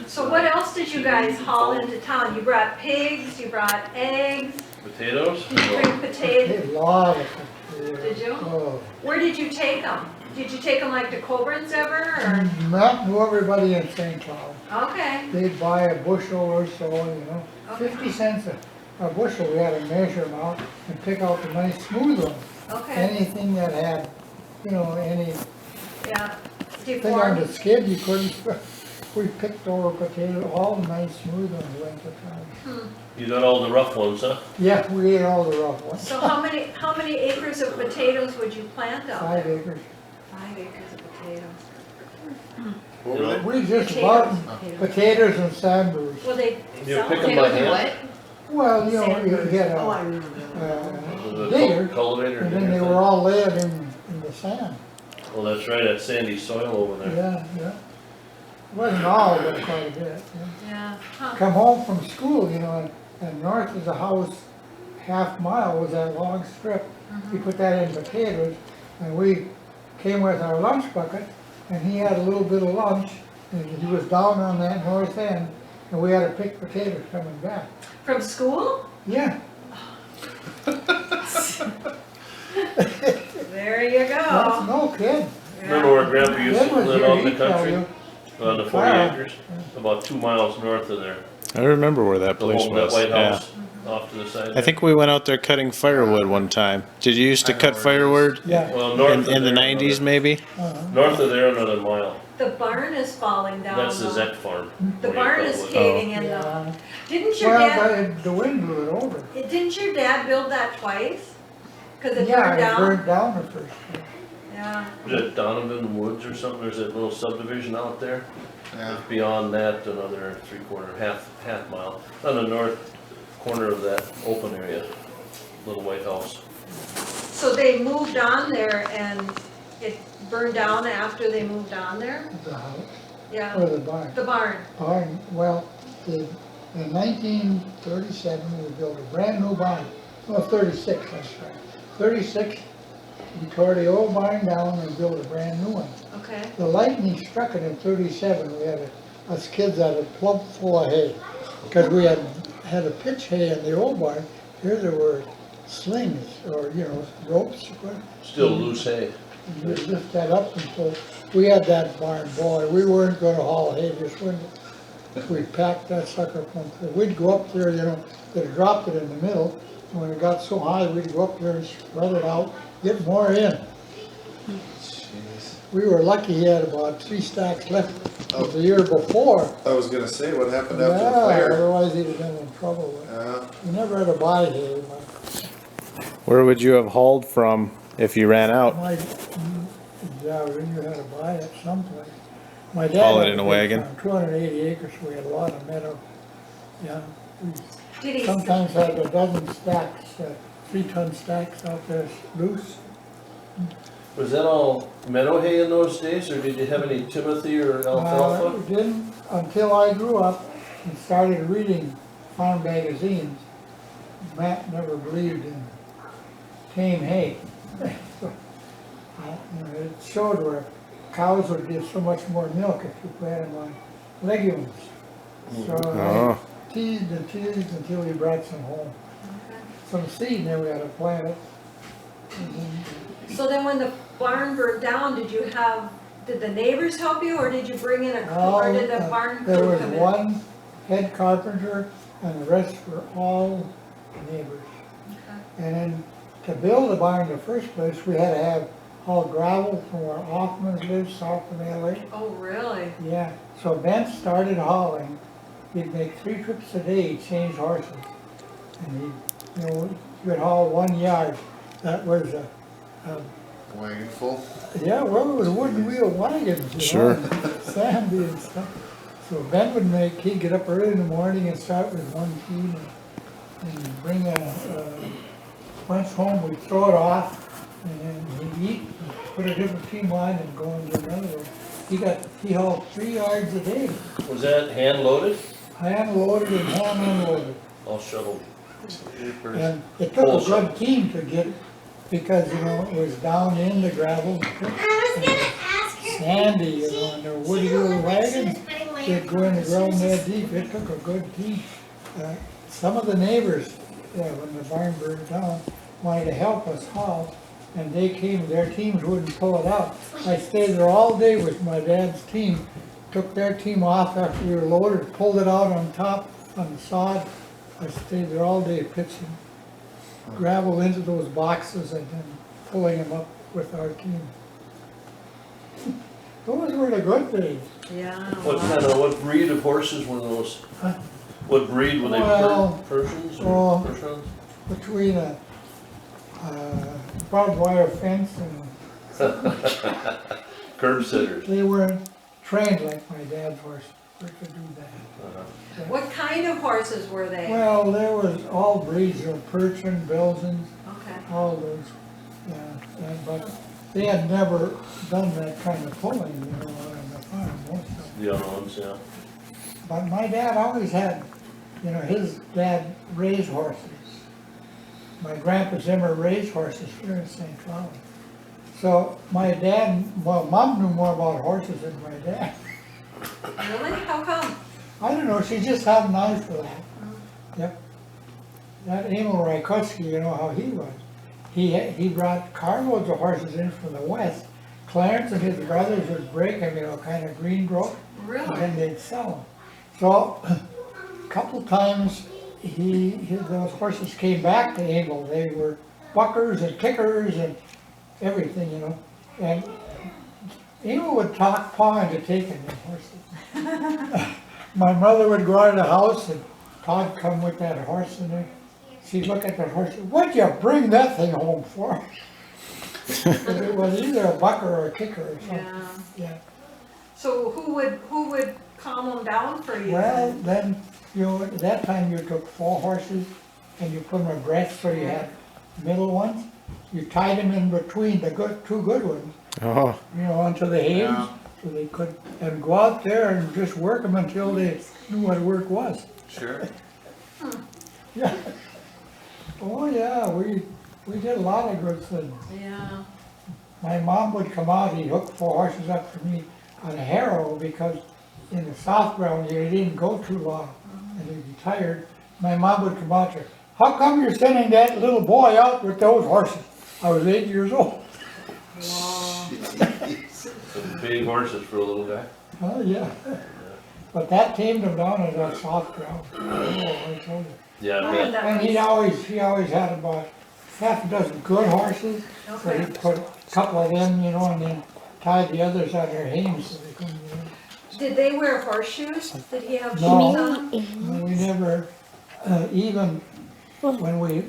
So what else did you guys haul into town? You brought pigs, you brought eggs, Potatoes? did you bring potatoes? A lot of potatoes. Did you? Oh. Where did you take them? Did you take them like to Coburn's ever, or? Not knew everybody in St. Cloud. Okay, They'd buy a bushel or so, you know, Okay. 50 cents a bushel. We had to measure them out and pick out the nice smooth ones. okay, Anything that had, you know, any yeah. thing on the Deformed, skid, you couldn't, we picked over potatoes, all the nice smooth ones went to town. You got all the rough ones, huh? Yeah, we ate all the rough ones. So how many acres of potatoes would you plant out 5 there? acres. 5 acres of potatoes. What were they? We just Potatoes. loved potatoes and sandburrs. Well, they You sell pick 'em by potatoes. hand? Well, you know, you get Oh, a The digger, cultivator and then digger they thing? were all laid in the sand. Well, that's right, that sandy soil over there. Yeah, yeah. Wasn't all, but quite a bit. Yeah. Yeah, huh, Come home from school, you know, and north of the house, half mile was that long strip. He put that in potatoes, and we came with our lunch bucket, and he had a little bit of lunch, and he was down on that north end, and we had to pick potatoes coming back. from school? Yeah, There you that's go. no kid. Remember where Grandpa used Ken to was live here, out in the he'd tell country? you. On the 40 Wow. acres? About 2 miles north of there. I remember where that The place whole, that was. White Yeah. House off to the side. I think we went out there cutting firewood one time. Did you used to I know cut where it is. firewood Yeah. Well, north in, of in the there, 90s maybe? North of there, another mile. The barn is falling down. That's the though. Zet farm. The where you barn cut is wood. caving in though. Yeah. Didn't your Well, dad, but the wind blew it over. didn't your dad build that twice? Cause it Yeah, burned it down? burned down the first time. Yeah, Is it Donovan Woods or something? There's that little subdivision out there. Yeah. Just beyond that, another half mile. On the north corner of that open area, little white house. so they moved on there and it burned down after they moved on there? The house, Yeah, or the barn. the barn, Barn, well, in 1937, we built a brand new barn. Well, 36, that's right. 36, we tore the old barn down and built a brand new one. okay. The lightning struck it in 37, we had, us kids had a plump full of hay. Because we had a pitch hay in the old barn, here there were slings, or, you know, ropes. Still loose hay. And we lift that up, and so we had that barn, boy, we weren't gonna haul hay, just wouldn't. We packed that sucker from, we'd go up there, you know, they'd dropped it in the middle, and when it got so high, we'd go up there and spread it out, get more in. Jeez. We were lucky he had about 3 stacks left of the year before. I was gonna say, what happened after the Yeah, fire? otherwise he'd have been in trouble. We never had to buy hay, but Where would you have hauled from if you ran out? my, yeah, we knew how to buy it someplace. My dad Haul it had in a big wagon? farm, 280 acres, so we had a lot of meadow. Yeah, we Did he, sometimes had a dozen stacks, 3-ton stacks out there loose. Was that all meadow hay in those days, or did you have any Timothy or alfalfa? We didn't until I grew up and started reading farm magazines. Matt never believed in tame hay. So, you know, it showed where cows would give so much more milk if you put them on legumes. So Oh. I teased and teased until he brought some home. Some seed, and then we had to plant it. so then when the barn burned down, did the neighbors help you, or did you bring in a crew, or did the barn crew There was come in? one head carpenter and the rest were all neighbors. Okay. And then to build the barn in the first place, we had to have haul gravel from where Hoffman's lived south of LA. Oh, really? Yeah, so Ben started hauling. He'd make 3 trips a day, he'd change horses. And he, you know, he would haul 1 yard. That was a Wagon full? yeah, well, it was wooden wheel wagons, you Sure. know, and sandy and stuff. So Ben would he'd get up early in the morning and start with 1 team and bring a bunch home, we'd throw it off, and then he'd eat, and put a different team on and go and do another one. He hauled 3 yards a day, Was that hand loaded? hand loaded and hand unloaded. All shoveled. And it took a good team to get, because, you know, it was down in the gravel. I was gonna ask her. Sandy, you know, and they're wood wheel wagons. Putting my they'd go in the ground that deep, it took a good team. Some of the neighbors, when the barn burned down, wanted to help us haul, and they came, their teams wouldn't pull it out. I stayed there all day with my dad's team, took their team off after we were loaded, pulled it out on top, on the sod. I stayed there all day pitching gravel into those boxes and then pulling them up with our team. Those were the good days. Yeah. What breed of horses were those? Huh? What breed were they, Well, Persians oh. or Persians? Between a barbed wire fence and Curb sitters. they weren't trained like my dad's horse to do that. Uh-huh. What kind of horses were they? Well, there was all breeds, Persian, Belgians, Okay. all those, yeah, but they had never done that kind of pulling, on the farm, most of them. The other ones, yeah. But my dad always had, his dad raised horses. My grandpa Zimmer raised horses here in St. Cloud. So my dad, Mom knew more about horses than my dad. Really? How come? I don't know, she just had an eye for that. Yep. That Emil Rykowski, how he was. He brought carloads of horses in from the west. Clarence and his brothers would break them, kind of green growth, and Really? then they'd sell them. So, a couple times, those horses came back to Emil. They were buckers and kickers and everything, And Emil would talk Pa into taking them horses. My mother would go out of the house and Todd come with that horse in there. She'd look at the horse, what'd you bring that thing home for? It was either a bucker or a kicker or something. Yeah. Yeah. So who would calm them down for you? Well, then, at that time you took 4 horses and you put them abreast so you had middle ones. You tied them in between the two good ones, Oh, onto the haves, Yeah. so they could, and go out there and just work them until they knew what work was. Sure. Yeah. Oh, yeah, we did a lot of good things. Yeah. My mom would come out, he'd hook 4 horses up for me on a harrow because in the south ground, you didn't go too long and you'd be tired. My mom would come out there, how come you're sending that little boy out with those horses? I was 8 years old. Wow. Some big horses for a little guy. Oh, yeah. But that tamed him down in that soft ground. Oh, I told you. Yeah, I Oh, bet. that And he always had about half a dozen good horses. So Okay. he'd put a couple of them, and then tied the others on their hames so they couldn't get in. Did they wear horseshoes? Did he have shoes No. on? No, we never, even when we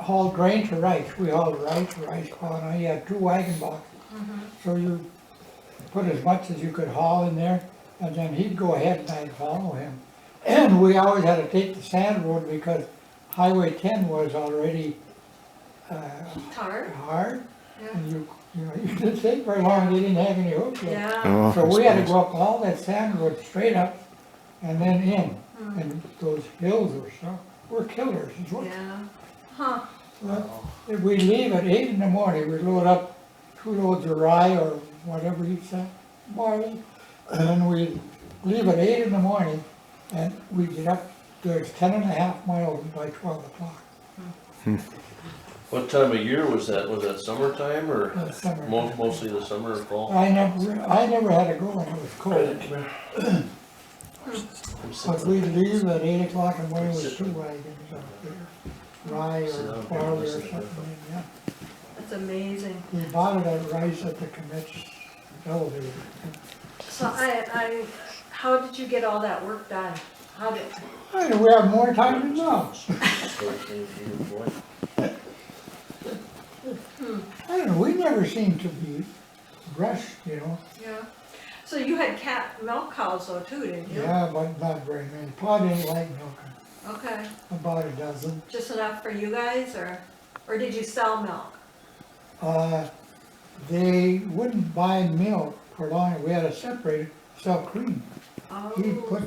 hauled grain to rice, we hauled rice pile. Now you had 2 wagon boxes. So you put as much as you could haul in there, and then he'd go ahead and I'd follow him. And we always had to take the sand road because Highway 10 was already Tar? hard. Yeah. And you didn't take very long, you didn't have any hooks left. Yeah. oh. So we had to go up all that sand road straight up and then in. And those hills were killers as well. Yeah. Huh. Well, if we leave at 8 in the morning, we load up 2 loads of rye or whatever you said, barley. And we leave at 8 in the morning and we get up, there's 10.5 miles by 12 o'clock. What time of year was that? Was that summertime or Summer. mostly the summer or fall? I never had to go when it was cold. But we'd leave at 8 o'clock in the morning with 2 wagons up there, rye or barley or something, yeah. That's amazing. We bought it at rice at the Commits elevator. So how did you get all that work done? How did, Hey, we have more time than now. I don't know, we never seemed to be rushed, yeah. So you had milk cows though too, didn't you? Yeah, but not very many. Pa didn't like milking, Okay. about a dozen. Just enough for you guys or did you sell milk? They wouldn't buy milk for long, we had to separate it, sell cream. He'd Oh, put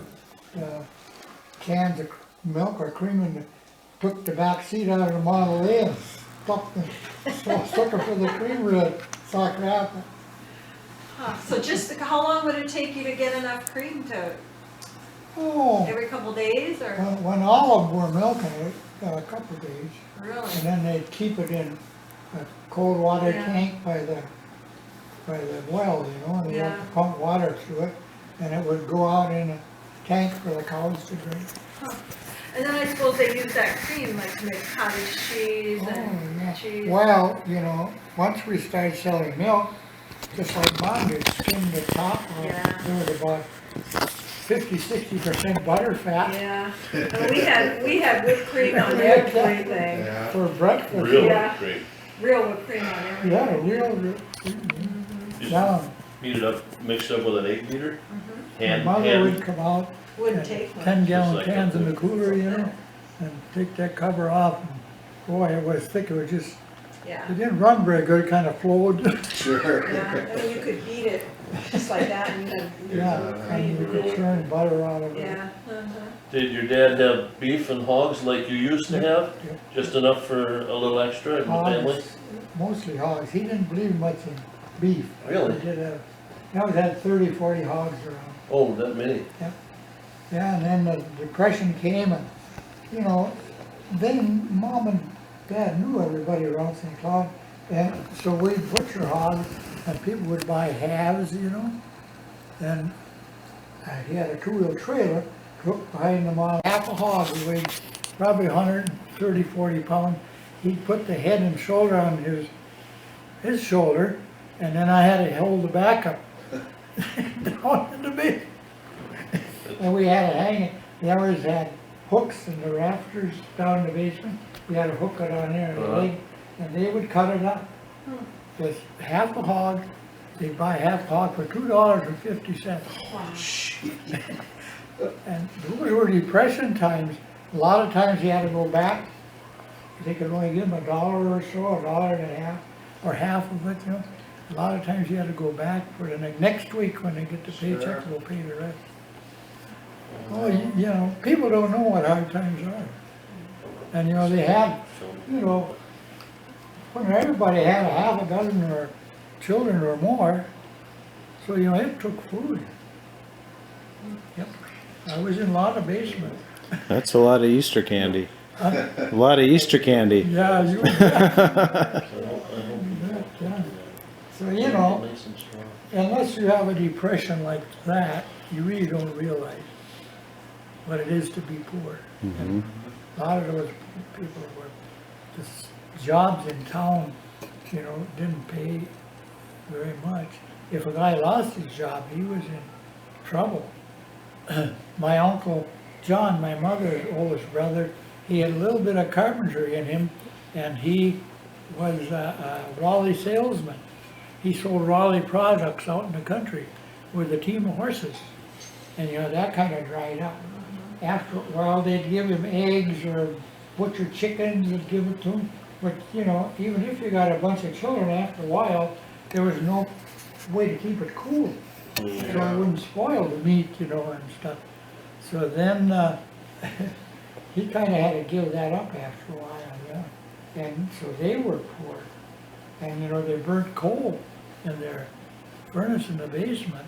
cans of milk or cream in took the back seat out of the Model A and stuck it for the cream with sock wrap. So just, how long would it take you to get enough cream to, Oh, every couple days or? when all of them were milking it, a couple of days, Really? and then they'd keep it in a cold water Yeah. tank by the well, you know, and they had to Yeah. pump water through it, and it would go out in a tank for the cows to drink. And then I suppose they use that cream like to make cottage cheese Oh, and yeah. cheese. Well, you know, once we started selling milk, just like Mom did, skim the top off, Yeah. there was about 50–60% butter fat Yeah, and we had whipped cream on everything, Yeah. for breakfast. Real Yeah. great. real whipped cream on everything. Yeah, real, Just yeah. heat it up, mix it up with an egg beater. My Hand, mother would hand, come out, Wouldn't take much. 10-gallon Just like cans a- in the cooler, you know, and take that cover off. And boy, it was thick, it was just, Yeah, it didn't run very good, it kind of flowed. Sure. yeah, I mean, you could beat it just like that and you had. Yeah, and you could churn butter out of it. Yeah, did your dad have beef and hogs like you used to have? Yep. Just enough for a little extra in the family? Hogs, mostly hogs. He didn't believe much in beef. Really? He did have, he always had 30–40 hogs around. Oh, that many? Yeah, and then the Depression came and, you know, then Mom and Dad knew everybody around St. Cloud. And so we'd butcher hogs and people would buy halves, you know. And he had a two-wheel trailer hooked behind the mom. Half a hog, he weighed probably 130–140 pounds. He'd put the head and shoulder on his shoulder, and then I had to hold the back up down in the base. And we had to hang it. They always had hooks in the rafters down in the basement. We had to hook it on there in the leg, and they would cut it up. Just half a hog, they'd buy half a hog for $2.50. And those were Depression times. A lot of times you had to go back. They could only give them $1 or so, $1.50, or half of it, you know. A lot of times you had to go back for the next week when they get the paycheck, we'll pay the rest. Oh, you know, people don't know what hard times are. And, you know, they had, you know, when everybody had a half a dozen or children or more, so, you know, it took food. Yep. I was in a lot of basements. That's a lot of Easter candy. A lot of Easter candy. Yeah, you bet. Yeah. So, you know, Nice and strong. unless you have a depression like that, you really don't realize what it is to be poor. And a lot of those people were just jobs in town, you know, didn't pay very much. If a guy lost his job, he was in trouble. My uncle John, my mother's oldest brother, he had a little bit of carpentry in him, and he was a Raleigh salesman. He sold Raleigh products out in the country with a team of horses. And, you know, that kind of dried up. After a while, they'd give him eggs or butchered chickens, they'd give it to him. But, you know, even if you got a bunch of children, after a while, there was no way to keep it cool. So it wouldn't spoil the meat, you know, and stuff. So then, he kind of had to give that up after a while, yeah. And so they were poor. And, you know, they burnt coal in their furnace in the basement,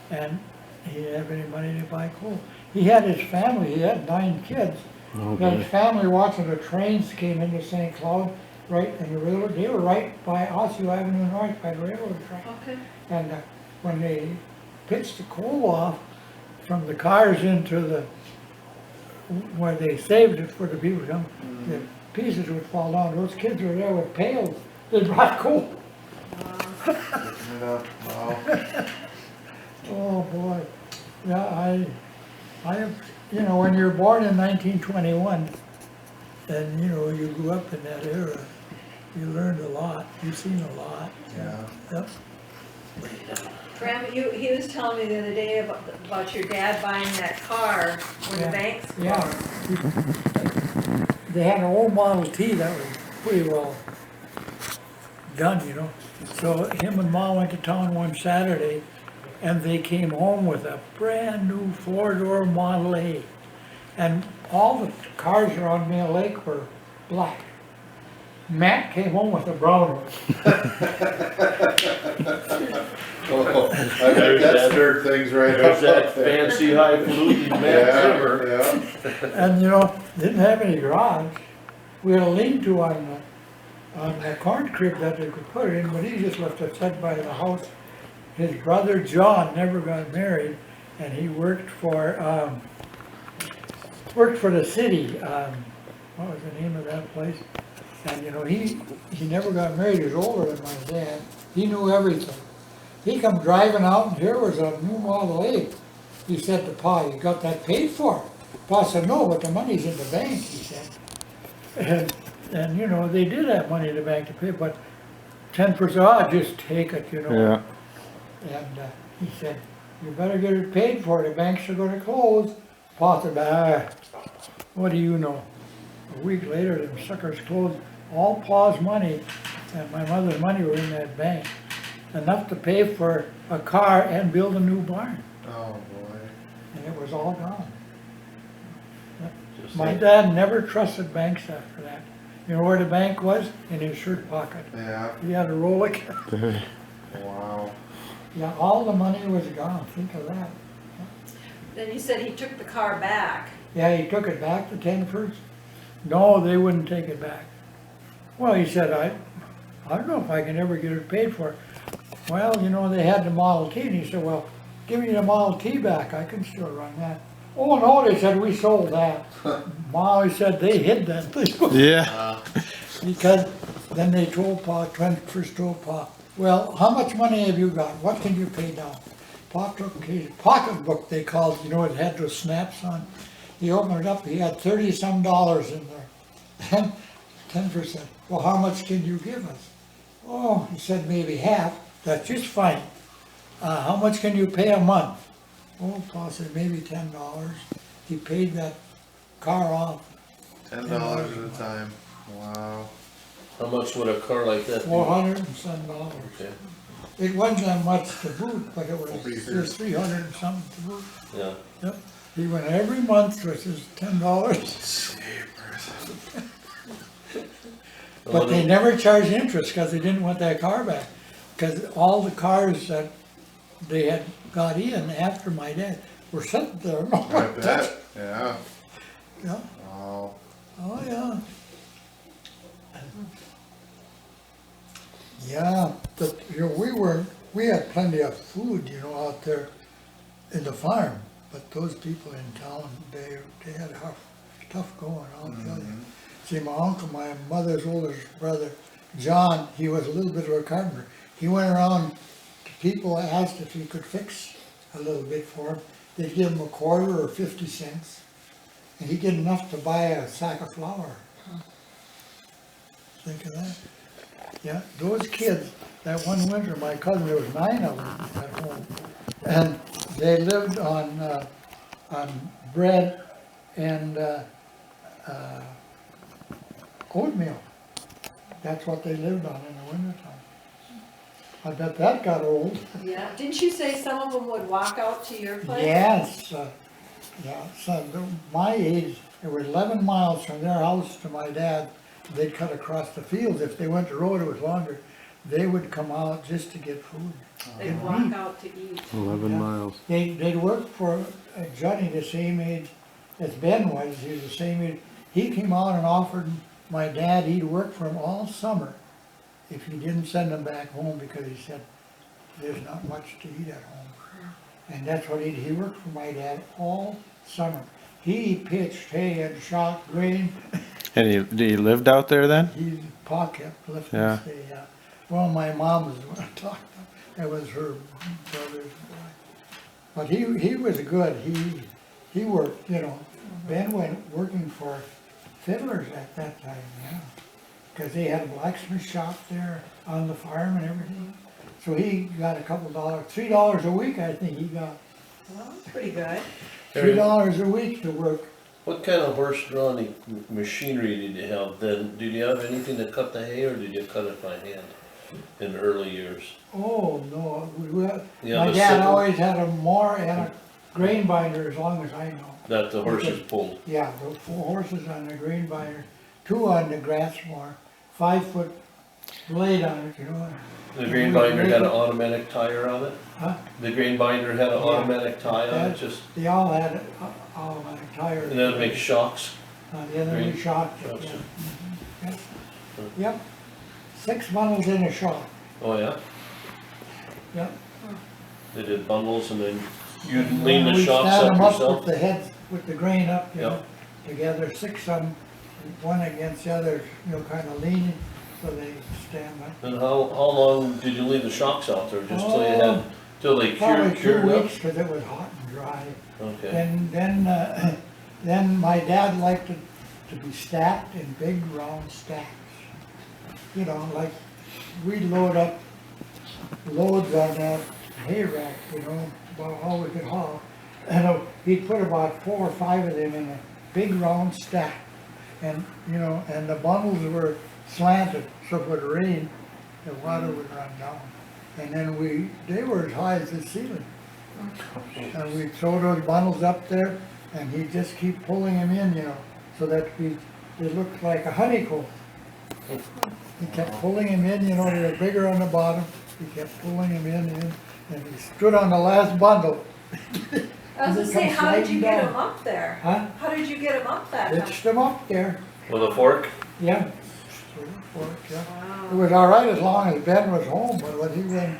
and he didn't have any money to buy coal. He had his family, he had 9 kids. He had his family watching the trains came into St. Cloud, right, and the railroad, they were right by Osseo Avenue North by the railroad track. okay. And when they pitched the coal off from the cars into the, where they saved it for the people to come, the pieces would fall down. Those kids were there with pails. They brought coal. Wow. Oh, boy. Yeah, I have, you know, when you're born in 1921, and, you know, you grew up in that era, you learned a lot. You've seen a lot. Yeah. Yep. Grandma, he was telling me the other day about your dad buying that car when the Yeah. banks. Yeah. They had an old Model T that was pretty well done, you know. So him and Mom went to town one Saturday, and they came home with a brand new 4-door Model A. And all the cars around Mill Lake were black. Matt came home with a brown one. Oh, I There's think that that- stirred things right There's up that there. fancy highfalutin Matt Zimmer. Yeah, And you know, didn't have any garage. We had a lean-to on the corn crib that they could put it in, but he just left it set by the house. His brother John never got married, and he worked for the city, what was the name of that place? And you know, he never got married, he was older than my dad, he knew everything. He come driving out and here was a new Model 8. He said to Pa, "You got that paid for?" Pa said, "No, but the money's in the bank," he said. And you know, they did have money in the bank to pay, but 10%, just take it, you know. Yeah. And he said, "You better get it paid for, the banks are gonna close." Pa said, what do you know? A week later, them suckers closed. All Pa's money and my mother's money were in that bank. Enough to pay for a car and build a new barn, oh boy. and it was all gone. Just My like- dad never trusted banks after that. You know where the bank was? In his shirt pocket. Yeah, He had a roll of cash. wow. Yeah, all the money was gone, think of that. Then you said he took the car back. Yeah, he took it back to Tenford's. No, they wouldn't take it back. Well, he said, I don't know if I can ever get it paid for. Well, you know, they had the Model T, and he said, well, give me the Model T back, I can still run that. Oh, no, they said, we sold that. Ma, he said, they hid that thing. Yeah. Because then they told Pa, first told Pa, well, how much money have you got? What can you pay down? Pa took his pocketbook, they called, you know, it had those snaps on. He opened it up, he had $30-some in there. And 10%. Well, how much can you give us? Oh, he said maybe half. That's just fine. How much can you pay a month? Oh, Pa said maybe $10. He paid that car off, $10 at a time, wow. How much would a car like that be? $400 and some dollars. Okay, It wasn't that much to boot, but it was Over here. 300 and something to boot. yeah. Yep. He went every month with his $10, but they never charged interest because they didn't want that car back. Because all the cars that they had got in after my dad were sitting there. I bet, yeah, Yeah, wow. oh, yeah. Yeah, but, you know, we had plenty of food, you know, out there in the farm, but those people in town, they had tough going, I'll tell you. See, my uncle, my mother's oldest brother, John, he was a little bit of a carpenter. He went around to people, asked if he could fix a little bit for them. They'd give him a quarter or 50 cents, and he'd get enough to buy a sack of flour. Think of that. Yeah, those kids, that one winter, my cousin, there was 9 of them at home, and they lived on bread and oatmeal. That's what they lived on in the wintertime. I bet that got old. Yeah. Didn't you say some of them would walk out to your place? Yes, yeah, so my age, it was 11 miles from their house to my dad. They'd cut across the fields. If they went the road, it was longer. They would come out just to get food. They'd Get walk meat. out to eat. 11 Yeah. miles. They'd work for Johnny the same age as Ben was, he was the same age. He came out and offered my dad, he'd work for him all summer if he didn't send him back home, because he said, there's not much to eat at home. And that's what he worked for my dad all summer. He pitched hay and shot grain. And he lived out there then? His pa kept lifting Yeah. stay, yeah. Well, my mom was the one I talked to, that was her brother's boy. But he was good, he worked, you know, Ben went working for fiddlers at that time, yeah. Cause they had a blacksmith shop there on the farm and everything. So he got a couple dollars, $3 a week, I think he got. Well, that's pretty good. $3 a week to work. What kind of horse-drawn machinery did you have then? Did you have anything to cut the hay, or did you cut it by hand in the early years? Oh, no, Yeah, my the dad sickle? always had a mower and a grain binder as long as I know. That the horses pulled? Yeah, the 4 horses on the grain binder, 2 on the grass mower, 5-foot blade on it, you know. The grain binder had an automatic tire on it? Huh? The grain binder had an Yeah. automatic tie on it, That- just, They all had automatic tires. and then it makes shocks? The other we Green. shot, yeah. Gotcha. Yep. Yep, 6 bundles in a shot, Oh, yeah? yep. They did bundles and then you lean the We shocks stand up them up yourself? with the heads, with the grain up, you know, Yep. together, 6 of them, one against the other, you know, kind of leaning, so they stand up. And how long did you leave the shocks out there, just till you Oh, had, till they Probably 2 cured up? weeks, cause it was hot and dry. Okay, And then my dad liked it to be stacked in big round stacks. You know, like we'd load up loads on that hay rack, you know, about all we could haul. And he'd put about 4 or 5 of them in a big round stack. And, you know, and the bundles were slanted, so if it would rain, the water would run down. And then they were as high as the ceiling. And we'd throw those bundles up there, and he'd just keep pulling them in, you know, so that they looked like a honeycomb. He kept pulling them in, you know, they were bigger on the bottom, he kept pulling them in, and he stood on the last bundle. I was gonna say, how did you get them up there? Huh? How did you get them up that high? Hitched them up there, with a fork? yeah. Yeah. It Wow. was all right as long as Ben was home, but when he went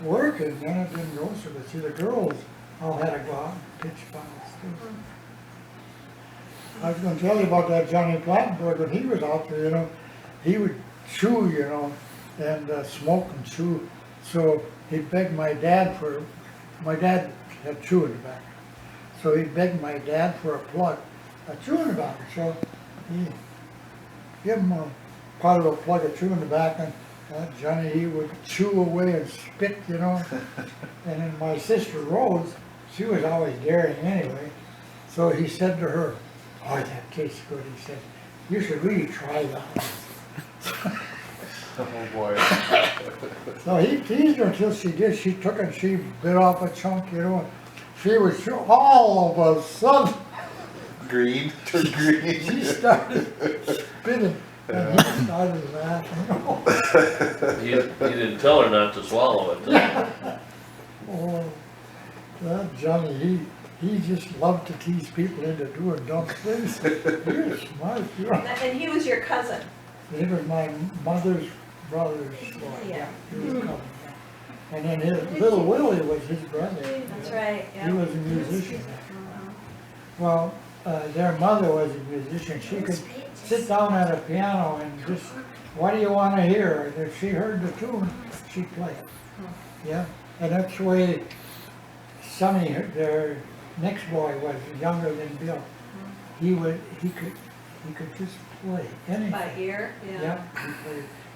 working, then it didn't go so good. See, the girls all had to go out and pitch bundles too. I was gonna tell you about that Johnny Plattenberg, when he was out there, you know, he would chew, you know, and smoke and chew. So he begged my dad my dad had chewing tobacco. So he begged my dad for a plug, a chewing tobacco. So he give him part of a plug of chewing tobacco. Johnny, he would chew away and spit, you know. And then my sister Rose, she was always daring anyway. So he said to her, "Oh, that tastes good." He said, "You should really try that." Oh, boy. So he teased her until she did. She took it, she bit off a chunk, you know. She was all of a sudden, Green, turned green. she started spitting. And he started laughing. You didn't tell her not to swallow it, though. Oh, that Johnny, he just loved to tease people into doing dumb things. He was smart, you know. And he was your cousin? He was my mother's brother's boy. Yeah. He was coming. And then his little Willie was his brother. That's right, yeah. He was a musician. Well, their mother was a musician. She could sit down at a piano and just, what do you want to hear? And if she heard the tune, she'd play it. Yeah, and that's the way Sonny, their next boy, was younger than Bill. He could just play anything. By ear, yeah. Yeah,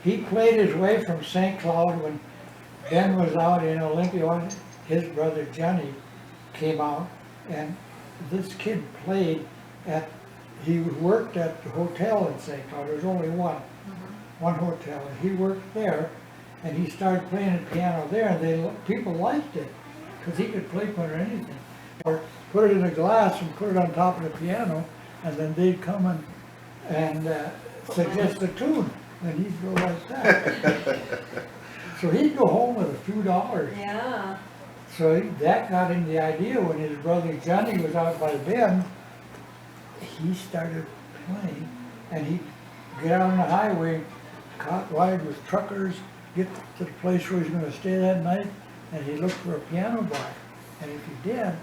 he played his way from St. Cloud when Ben was out in Olympia. His brother Johnny came out, and this kid played he worked at the hotel in St. Cloud. There was only one hotel, and he worked there, and he started playing the piano there, and people liked it, because he could play for anything. Or put it in a glass and put it on top of the piano, and then they'd come and suggest a tune, and he'd go like that. So he'd go home with a few dollars. Yeah. So that got him the idea when his brother Johnny was out by Bend, he started playing, and he'd get out on the highway, caught wide with truckers, get to the place where he's gonna stay that night, and he'd look for a piano bar. And if he did,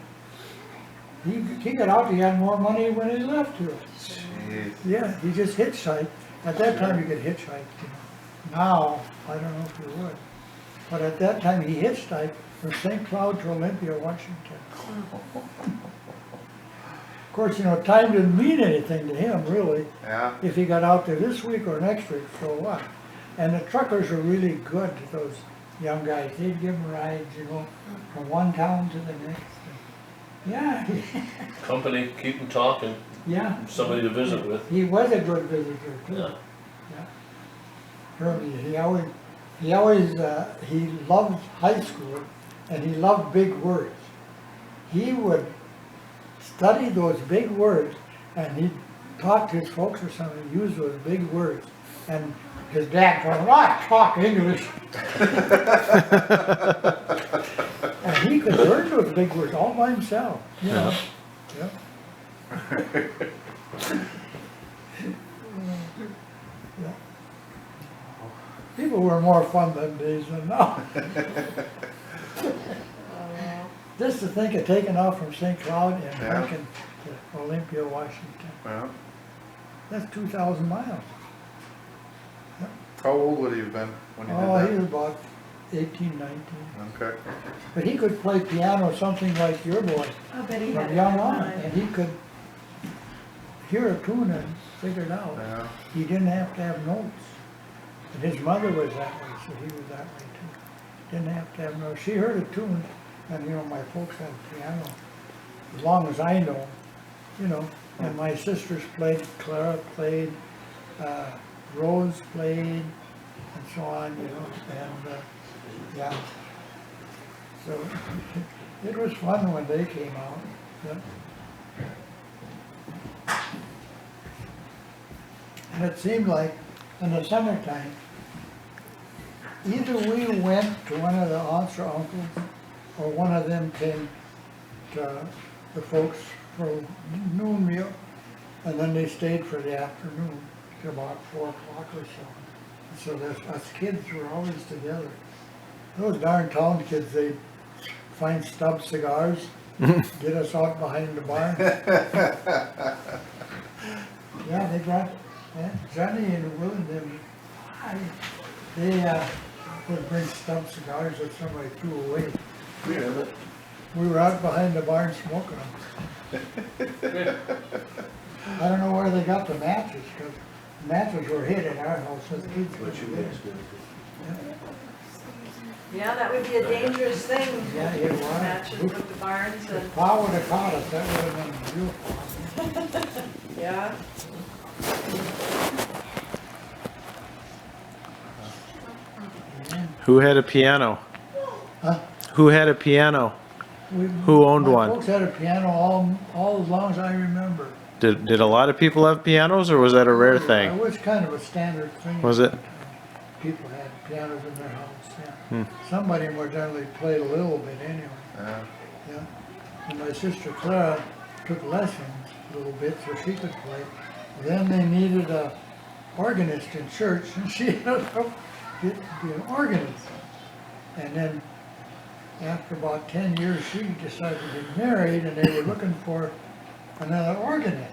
he got out, he had more money when he left to it. Jeez. Yeah, he just hitchhiked. At that time, you could hitchhike, you know. Now, I don't know if you would. But at that time, he hitchhiked from St. Cloud to Olympia, Washington. Of course, you know, time didn't mean anything to him, really. Yeah. If he got out there this week or next week, so what? And the truckers are really good to those young guys. They'd give them rides, you know, from one town to the next. Yeah, Company, keep them talking, yeah. somebody to visit with. He was a good visitor too. Yeah. Herbie, he loved high school, and he loved big words. He would study those big words, and he'd talk to his folks or something, use those big words. And his dad told him, "I talk English." And he could learn those big words all by himself, you know. Yeah. Yeah. People were more fun them days than now. Just to think of taking off from St. Cloud and Yeah. hiking to Olympia, Washington. Well, That's 2,000 miles. how old would he have been when you Oh, he did was about 18, 19. that? Okay. But he could play piano, something like your boy, I bet he had from it young in on. mind. And he could hear a tune and figure it out. Yeah. He didn't have to have notes. And his mother was that way, so he was that way too. Didn't have to have notes. She heard a tune, and you know, my folks had a piano, as long as I know, you know. And my sisters played, Clara played, Rose played, and so on, you know, and, yeah. So, it was fun when they came out, yeah. And it seemed like in the summertime, either we went to one of the aunts or uncles, or one of them came to the folks for noon meal, and then they stayed for the afternoon till about 4 o'clock or so. And so us kids were always together. Those darn town kids, they'd find stub cigars, get us out behind the barn. Yeah, they brought, Johnny and Will and them, they would bring stub cigars that somebody threw away. Yeah. We were out behind the barn smoking them. I don't know where they got the matches, because matches were hid in our house as kids. What you guys do? Yeah, that would be a dangerous thing. Yeah, it was. Matches with the barns If and, Pa would have caught us, that would have been real fun. yeah. Who had a piano? Huh? Who had a piano? We- Who owned my one? folks had a piano all as long as I remember. Did a lot of people have pianos, or was that a rare It thing? was kind of a standard thing. Was it? People had pianos in their house, yeah. Hmm. Somebody more generally played a little bit anyway, Yeah. yeah. And my sister Clara took lessons a little bit so she could play. Then they needed a organist in church, and she ended up getting to be an organist. And then after about 10 years, she decided to get married, and they were looking for another organist.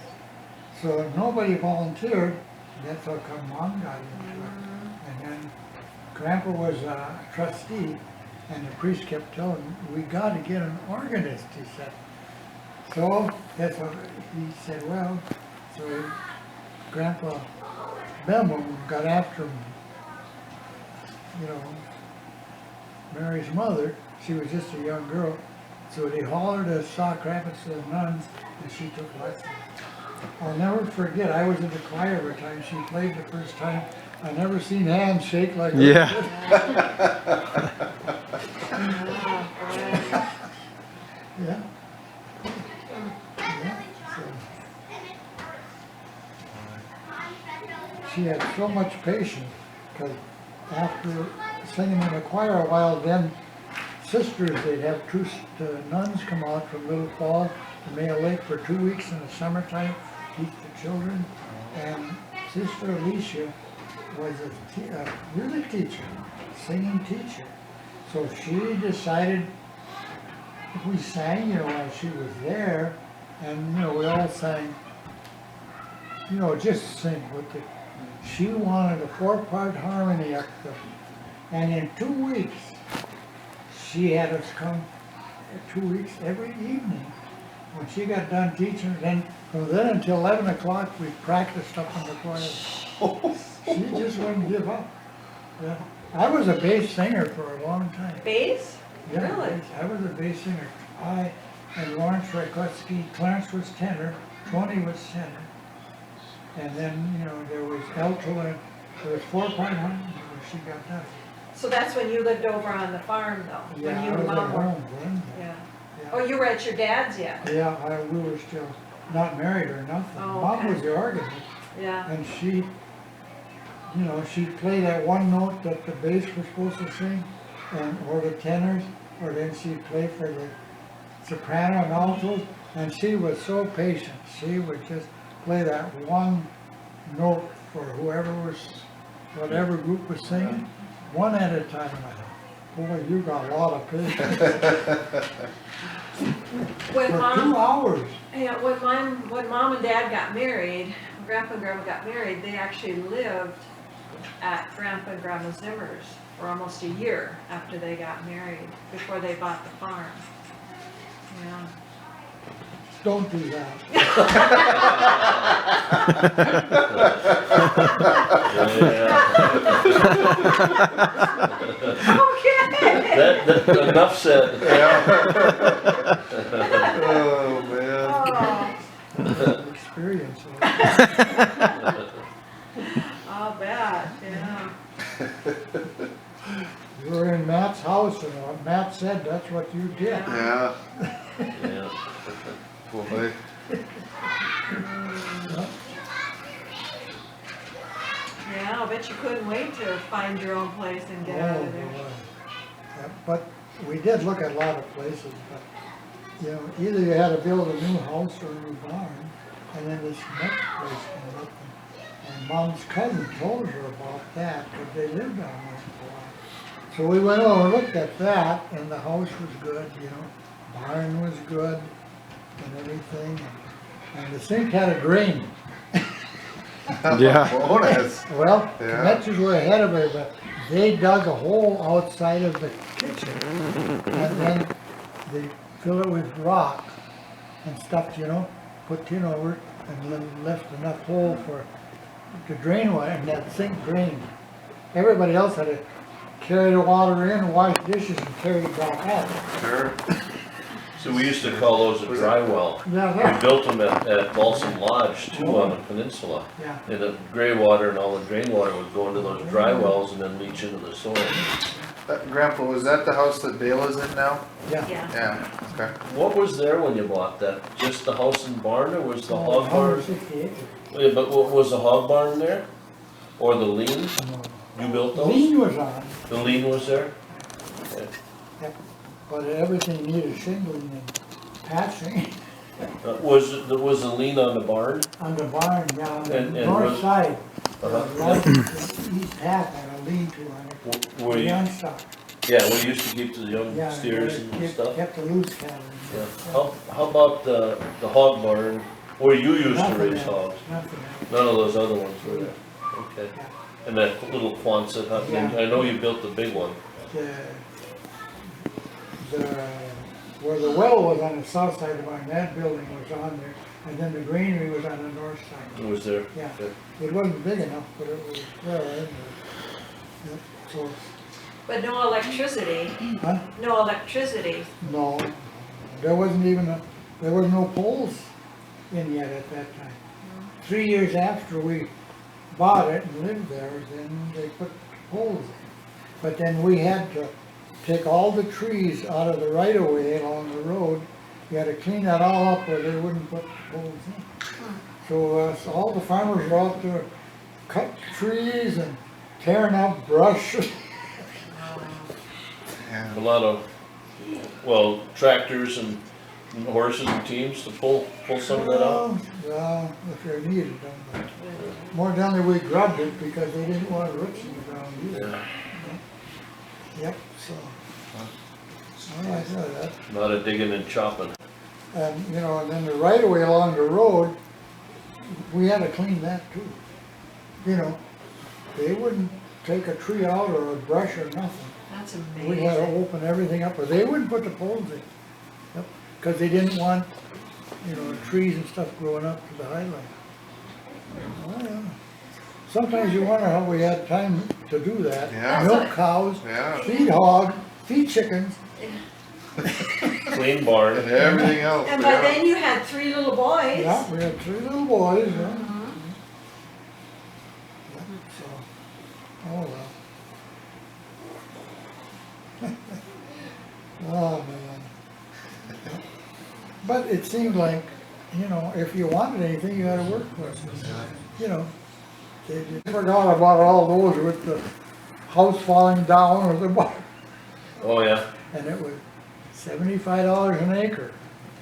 So nobody volunteered, and that's how come Mom got into it. And then Grandpa was a trustee, and the priest kept telling him, "We got to get an organist," he said. So that's what he said, well, so Grandpa Bemham got after him, you know, Mary's mother. She was just a young girl, so they hollered to sock rapids to the nuns, and she took lessons. I'll never forget, I was in the choir every time she played the first time. I never seen hands shake like that. Yeah. Yeah. Yeah, so. She had so much patience, because after singing in the choir a while, then sisters, they'd have two nuns come out from Little Falls to Mayo Lake for 2 weeks in the summertime, teach the children. And Sister Alicia was a music teacher, singing teacher. So she decided if we sang, you know, while she was there, and, you know, we all sang, you know, just sing with the, she wanted a 4-part harmony up there. And in 2 weeks, she had us come 2 weeks every evening. When she got done teaching, then from then until 11 o'clock, we practiced up in the choir. She just wouldn't give up. Yeah. I was a bass singer for a long time. Bass? Yeah, Really? bass. I was a bass singer. I and Lawrence Rakotsky, Clarence was tenor, Tony was tenor. And then, you know, there was alto, and there was 4-part harmony when she got done. So that's when you lived over on the farm though? When Yeah, you I and was at Mom were? home then. Yeah. Yeah. Oh, you were at your dad's yet? Yeah, we were still not married or nothing. Oh, Mom okay. was the organist, Yeah. and she you know, she'd play that one note that the bass was supposed to sing, or the tenors, or then she'd play for the soprano and altos, and she was so patient. She would just play that one note for whatever group was singing, one at a time. I thought, boy, you got a lot of patience. When For 2 mom, hours. yeah, when mom and dad got married, grandpa and grandma got married, they actually lived at grandpa and grandma Zimmer's for almost a year after they got married, before they bought the farm. Yeah. Don't do that. Okay. That, enough said. Oh, man. Oh, Experience. I'll bet, yeah. You were in Matt's house, and what Matt said, that's what you did. Yeah, Yeah. boy. Yeah, I'll bet you couldn't wait to find your own place and get out Oh, of there. boy. Yeah, but we did look at a lot of places, but, you know, either you had to build a new house or a new barn, and then this next place came up, and Mom's cousin told her about that, because they lived down there for a while. So we went over and looked at that, and the house was good, you know, barn was good, and everything, and the sink had a drain. Yeah. Bonus. Well, Yeah. Comanches were ahead of her, but they dug a hole outside of the kitchen, and then they fill it with rock and stuff, you know, put tin over it, and then left enough hole for to drain water, and that sink drained. Everybody else had to carry the water in, wash dishes, and carry it back out. Sure. So we used to call those a dry well. Yeah, We that, built them at Balsam Lodge too, on the peninsula. yeah. And the gray water and all the drain water would go into those dry wells and then leach into the soil. Grandpa, was that the house that Dale is in now? Yeah. Yeah. Yeah, okay. What was there when you bought that? Just the house and barn, or was the hog barn? 160 acres. Yeah, but what was the hog barn there? Or the lean? No. You built those? Lean was on, The lean was there? Okay. but everything needed shingling and patching. Was the lean on the barn? On the barn, yeah, on the And north was- side, Uh-huh. right, the east half had a lean-to on it, Were you, young stock. yeah, we used to keep the young Yeah, steers and kept- stuff. Kept the loose cattle. Yeah. How about the hog barn, where you used to Nothing raise else, hogs? nothing else. None of those other ones were there? Okay. Yeah. And that little Quonset hut, and I know you built the big one. Where the well was on the south side of the barn, that building was on there, and then the granary was on the north side. It was there? Yeah. Okay. It wasn't big enough, but it was there, anyway. Yep, so, But no electricity, huh? no electricity. No, there wasn't there was no poles in yet at that time. 3 years after we bought it and lived there, then they put poles in. But then we had to take all the trees out of the right of way along the road. You had to clean that all up or they wouldn't put poles in. So all the farmers were out there cutting trees and tearing up brush. Yeah. A lot of, well, tractors and horses and teams to pull some of that out? Well, if they needed them, but more than that we grubbed it because they didn't want roots in the ground either. Yeah. Yep, so. Well, I said that. A lot of digging and chopping. And, you know, and then the right of way along the road, we had to clean that too. You know, they wouldn't take a tree out or a brush or nothing. That's We had to amazing. open everything up, or they wouldn't put the poles in. Yep, because they didn't want, you know, trees and stuff growing up to the highline. Oh, yeah. Sometimes you wonder how we had time to do that. Yeah. Milk cows, Yeah, feed hogs, feed chickens. Clean barn. and everything else. And by yeah. then you had 3 little boys. Yeah, we had 3 little boys, yeah. Mhm. Yeah, so, oh well. Oh, man. But it seemed like, you know, if you wanted anything, you had to work for it. You know, They forgot about all those with the house falling down or the barn. Oh, yeah. And it was $75 an acre,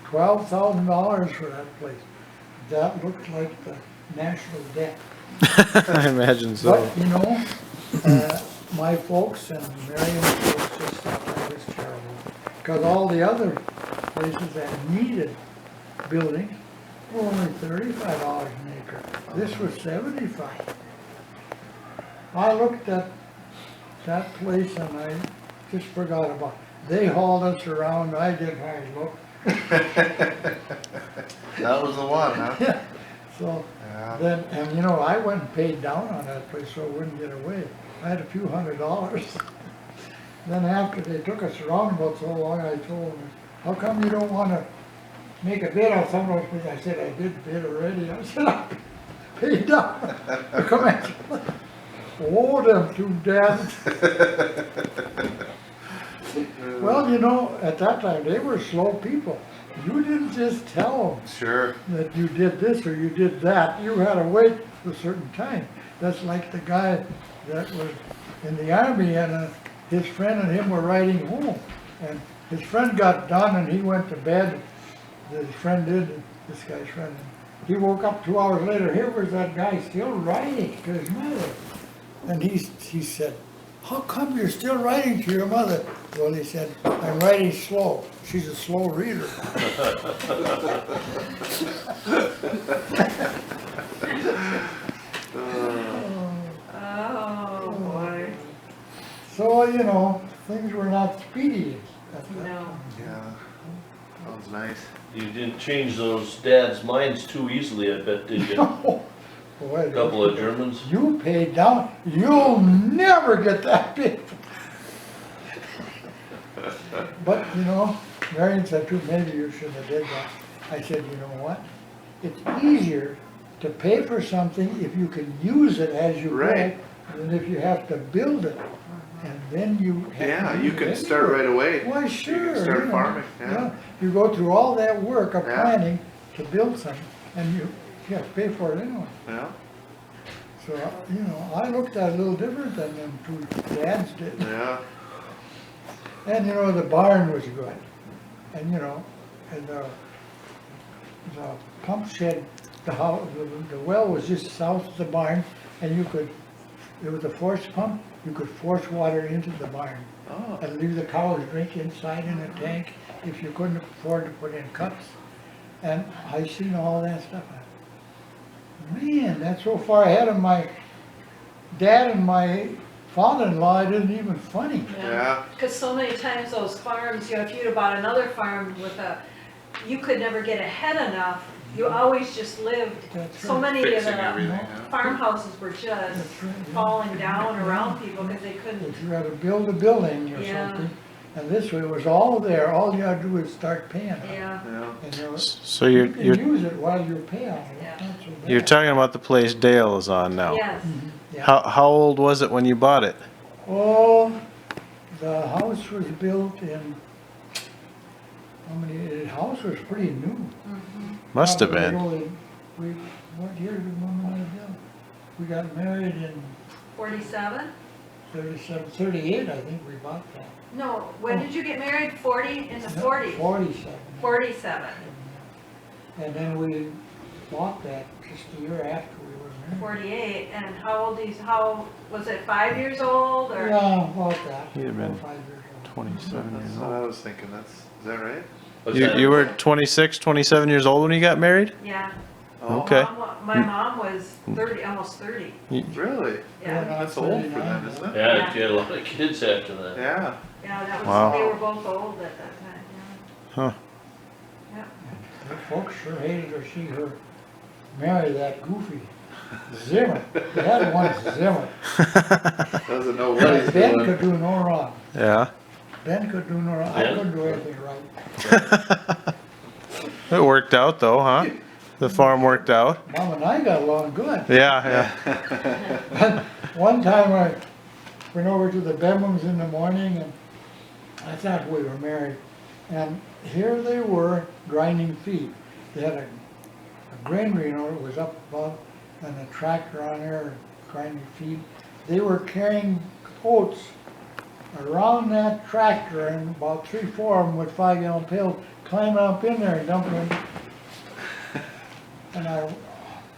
$12,000 for that place. That looked like the national debt. I imagine so. But, you know, my folks and Marion's folks just thought that was terrible. Because all the other places that needed buildings were only $35 an acre. This was 75. I looked at that place and I just forgot about it. They hauled us around, I didn't hardly look. That was the one, huh? So Yeah. then, and you know, I went and paid down on that place so it wouldn't get away. I had a few $100s. Then after they took us around about so long, I told them, how come you don't want to make a bid on some of those places? I said, I did bid already. I said, I paid down. Come on. Oh, them two dads. Well, you know, at that time, they were slow people. You didn't just tell them Sure. that you did this or you did that. You had to wait a certain time. That's like the guy that was in the army and his friend and him were riding home. And his friend got done and he went to bed. His friend did, this guy's friend. He woke up 2 hours later, here was that guy still writing to his mother. And he said, how come you're still writing to your mother? Well, he said, I'm writing slow. She's a slow reader. Oh, boy. So, you know, things were not speedy at that No. time. Yeah. Sounds nice. You didn't change those dads' minds too easily, I bet, did you? Boy, A couple of Germans. you paid down, you'll never get that big. But, you know, Marion said too, maybe you shouldn't have did that. I said, you know what? It's easier to pay for something if you can use it as you go, Right. than if you have to build it. And then you have to Yeah, use you it can anyway. start right away. Why, sure. You can start know, farming, yeah. You go through all that work of Yeah. planning to build something, and you have to pay for it anyway. Yeah. So, you know, I looked at it a little different than them two dads did. Yeah. And, you know, the barn was good. And, you know, and the pump shed, the house, the well was just south of the barn, and you could, there was a force pump, you could force water into the barn. Oh. And leave the cows drink inside in a tank if you couldn't afford to put in cups. And I seen all that stuff. Man, that's so far ahead of my dad and my father-in-law, it isn't even funny. Yeah. Because so many times those farms, you know, if you'd have bought another farm with you could never get ahead enough. You always just lived, That's so right. many of Fixing the everything, yeah. farmhouses were just That's right, yeah. falling down around people because they couldn't. If you had to build a building or Yeah. something, and this way it was all there, all you had to do is start paying. on it. Yeah, Yeah. And you know, So you you're, can you're, use it while you're paying on it, Yeah. it's not so bad. you're talking about the place Dale is on now. yes. Mhm, yeah. How old was it when you bought it? Oh, the house was built in, the house was pretty new. Must have Probably been. only- what year did Mom and I build? We got married in 47? 37, 38, I think we bought that. No, when did you get married? 40, in the 40s? 47. 47, And then we bought that just a year after we were married. 48, and how, was it 5 years old or? Yeah, about that. He'd have been 5 years old. 27 That's years what I old. was thinking. Is that right? What's You, that? you were 26, 27 years old when you got married? Yeah. Oh, Okay. My mom was 30, almost 30, Really? yeah. That's old for them, isn't it? Yeah, you had a lot of kids after that. Yeah. Yeah, that Wow. was, they were both old at that time, Huh. yeah. The folks sure hated to see her marry that goofy Zimmer. They had one Zimmer. Doesn't know what he's Ben doing. could do no wrong. Yeah. Ben could do no wrong. I Ben? couldn't do anything right. It worked out though, huh? The farm worked out. Mom and I got along good. Yeah, yeah. But one time I went over to the Bedlams in the morning and I thought we were married. And here they were grinding feed. They had a granary, you know, it was up above and a tractor on there grinding feed. They were carrying oats around that tractor, and about 3-4 of them with 5-gallon pails, climbing up in there and dumping them. And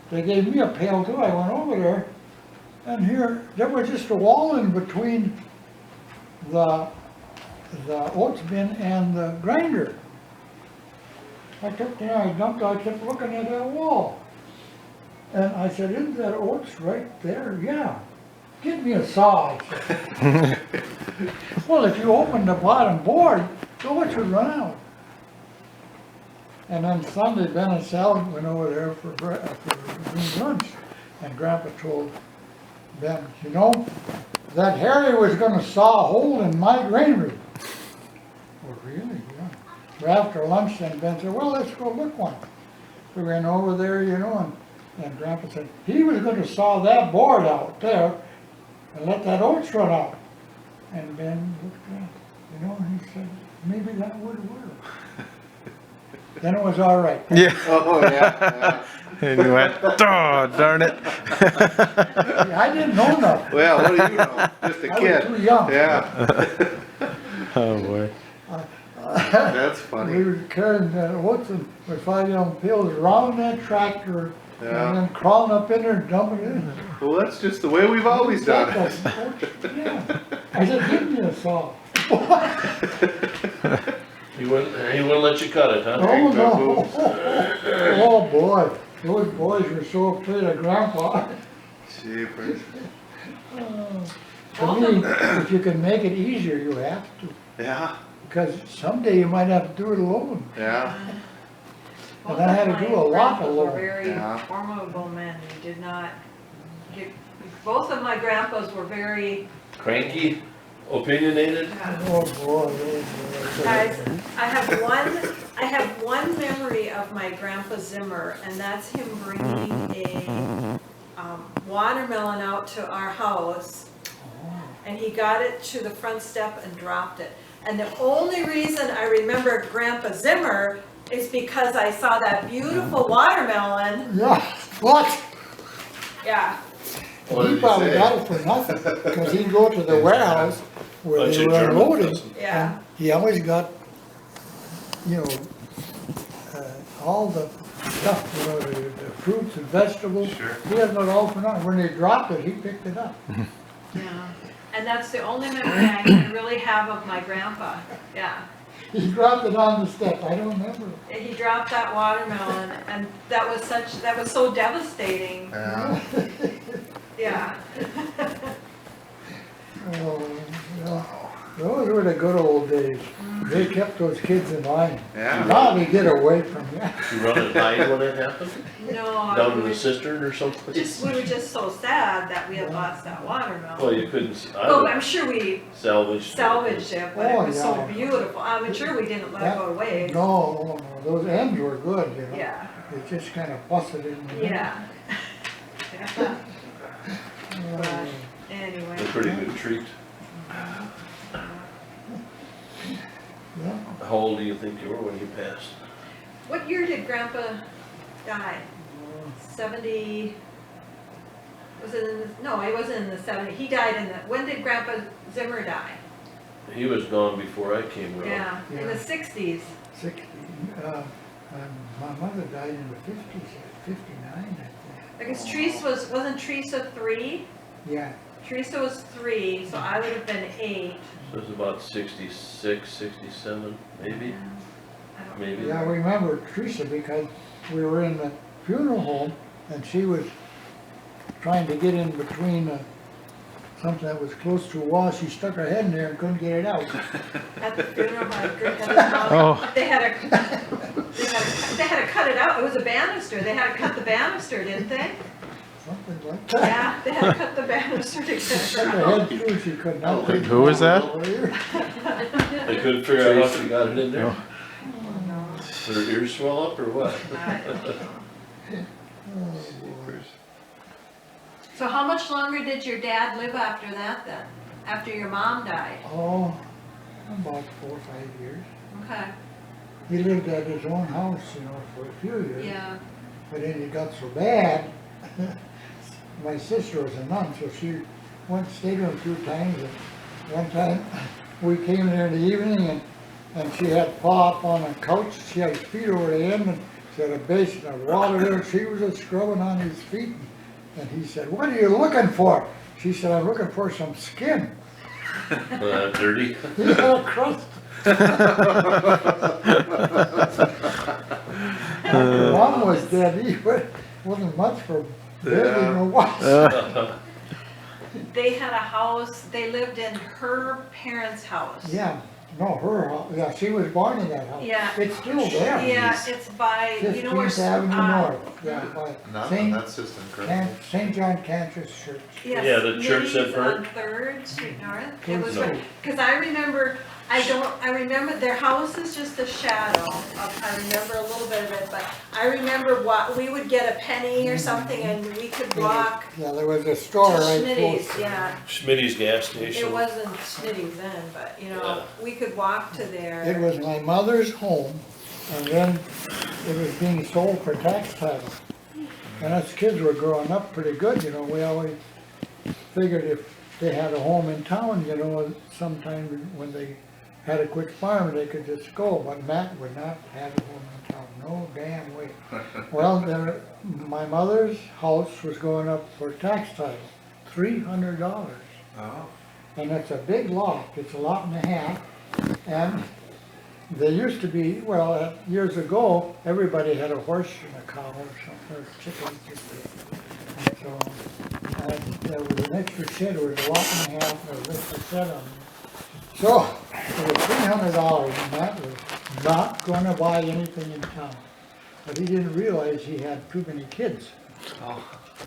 they gave me a pail too. I went over there, and here, there was just a wall in between the oats bin and the grinder. I took there, I dumped, I kept looking at that wall. And I said, isn't that oats right there? Yeah. Give me a saw, I said. Well, if you open the bottom board, the oats would run out. And then Sunday, Ben and Sal went over there for lunch, and Grandpa told Ben, you know, that Harry was gonna saw a hole in my granary. Well, really? Yeah. So after lunch, then Ben said, well, let's go look one. We went over there, you know, and Grandpa said, he was gonna saw that board out there and let that oats run out. And Ben looked at it, you know, and he said, maybe that would work. Then it was all right. Yeah. Oh, yeah, And you went, oh, darn it. I didn't know nothing. Well, what do you know? Just a I kid. was too young. Yeah, Oh, boy. that's We funny. were carrying that oats and with 5-gallon pails around that tractor, Yeah. and then crawling up in there and dumping it in. Well, that's just the way we've always done it. Yeah. I said, give me a saw. He wouldn't let you cut it, huh? Oh, no. Oh, boy. Those boys were so afraid of Grandpa. Jeepers. To me, if you can make it easier, you have to. Yeah, Because someday you might have to do it alone. yeah, Both And I had of to do my a lot grandpas alone. were very Yeah. formidable men. You did not get, both of my grandpas were very, Cranky, opinionated? Oh, boy, oh, boy. guys, I have one memory of my grandpa Zimmer, and that's him bringing a watermelon out to our house. And he got it to the front step and dropped it. And the only reason I remember Grandpa Zimmer is because I saw that beautiful watermelon. Yeah, what? Yeah, What did He he probably say? got it for nothing, because he'd go to the warehouse where Bunch they of were German unloading. cousins. yeah. He always got, you know, all the stuff, you know, the fruits and vegetables. Sure. He had it all for nothing. When they dropped it, he picked it up. Yeah, and that's the only memory I can really have of my grandpa, yeah. He dropped it on the step, I don't remember. He dropped that watermelon, and that was so devastating, Yeah, yeah. Oh, yeah. Those were the good old days. They kept those kids in line. yeah. Now they get away from you. You run and hide when it happened? No, Down in we the were cistern or something? we were just so sad that we had lost that Well, watermelon. you couldn't, I Oh, would I'm sure we salvage. salvaged it, but it Oh, was so yeah. beautiful, I'm sure we didn't let it go to waste. No, those ends were good, you know. Yeah, They just kind of busted in the middle. yeah. But anyway. A pretty good treat. Yeah. How old do you think you were when you passed? What year did Grandpa die? 70, was it in the, no, he wasn't in the 70s, he died in the, when did Grandpa Zimmer die? He was gone before I came around. Yeah, in the Yeah. 60s. 60, my mother died in the 50s, 59, I think. Because Teresa wasn't Teresa 3? Yeah, Teresa was 3, so I would have been 8. So it was about 66, 67, maybe, I don't maybe. yeah, I remember Teresa because we were in the funeral home and she was trying to get in between something that was close to a wall. She stuck her head in there and couldn't get it out. At the funeral, my grandmother's mom, they had to cut it out, it was a banister, they had to cut the banister, didn't they? Something like that. Yeah, they had to cut the banister to get Stuck her her out. head through, she could not. Wait, who was that? They couldn't figure out how she got it in there. Did her ears swell up or what? So how much longer did your dad live after that then? After your mom died? Oh, about 4 or 5 years. Okay, He lived at his own house, you know, for a few years. yeah, But then it got so bad, my sister was a nun, so she went, stayed with him 2 times, and one time, we came there in the evening, and she had Pa up on a couch, she had his feet over the end, and she had a basin of water there, she was just scrubbing on his feet, and he said, "What are you looking for?" She said, "I'm looking for some skin." Dirty? He had a crust. After Mom was dead, he wasn't much for begging or what. They had a house, they lived in her parents' house. Yeah, no, her house, yeah, she was born in that house. Yeah. It's still there. Yeah, it's by, you know where, 15th Avenue North, yeah, by No, St. that's just incredible. St. John Cantress Church. yes, Yeah, the church that Minnie's burnt. on Third Street North. It was, No. cause I remember, I remember, their house is just a shadow of, I remember a little bit of it, but I remember what, we would get a penny or something and we could walk Yeah, there was a to store right Schmitty's, close. yeah. Schmitty's gas station. It wasn't Schmitty's then, but, you know, we could walk to there. It was my mother's home, and then it was being sold for tax title. And us kids were growing up pretty good, you know, we always figured if they had a home in town, you know, sometime when they had a quick farm, they could just go, but Matt would not have a home in town, no damn way. Well, my mother's house was going up for tax title, $300. Oh, And it's a big lot, it's a lot and a half, and there used to be, well, years ago, everybody had a horse and a cow or something, or chicken. And so, there was an extra shed, there was a lot and a half, there was an extra shed on it. So, it was $300, and Matt was not gonna buy anything in town. But he didn't realize he had too many kids. oh,